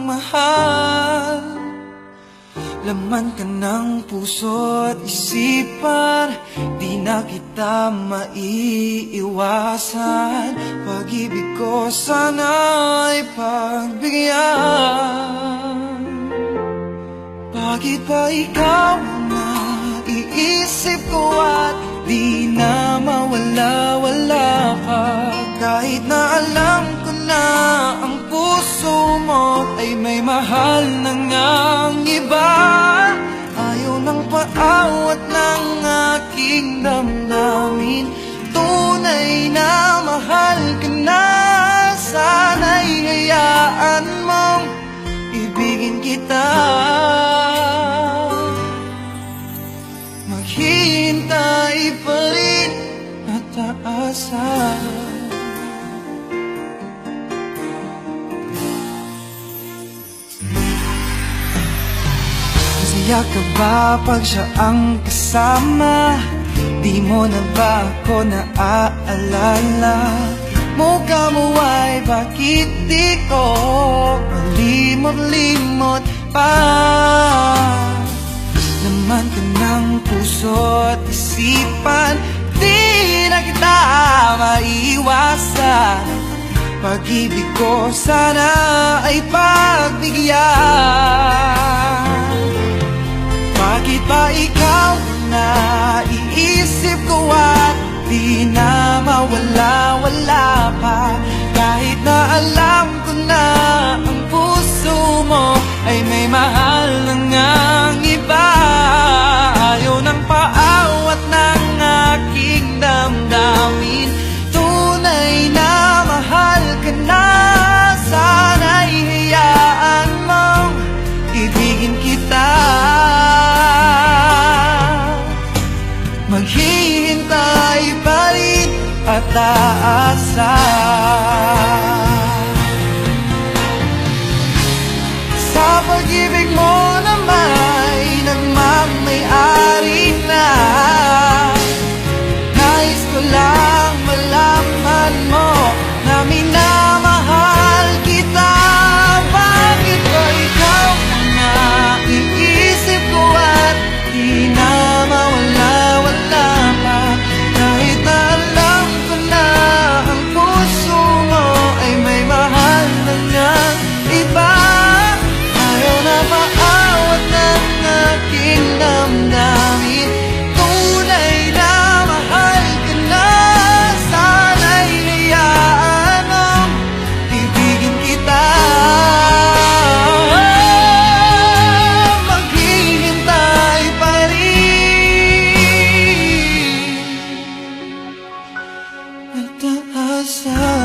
mahal. Laman ka ng puso at isipan, di na kita maiiwasan. Pag-ibig ko sana'y pagbigyan. Bakit ba ikaw na iisip ko at di na mawala-wala ka? Kahit na alam ko na ang puso mo ay may mahal na ngang iba. Ayaw ng paawat ng aking damdamin, tunay na mahal ka na. Sana'y hayaan mong ibigin kita. Maghihintay pa rin at aasa. Masaya ka ba pag siya ang kasama? Di mo na ba ako naaalala? Mukha mo ay bakit di ko malimot-limot pa? Laman ka ng puso at isipan, di na kita maiiwasan. Pag-ibig ko sana ay pagbigyan. Bakit ba ikaw na iisip ko at di na mawala-wala pa? Kahit na alam ko na ang puso mo ay may mahal na ngang iba. Ayaw ng paawat ng aking damdamin, tunay na mahal ka na. Sana'y hayaan mong ibigin kita. Maghihintay pa rin at aasa. Sa pag-ibig mo na may nagmamay-ari na, nais ko lang malaman mo na minamahal kita. Bakit ba ikaw na iisip ko at di na mawala-wala pa? Kahit na alam ko na ang puso mo ay may mahal na ngang iba. Ayaw na maawat ng aking damdamin, tunay na mahal ka na. Sana'y hayaan mong ibigin kita. Maghihintay pa rin at aasa.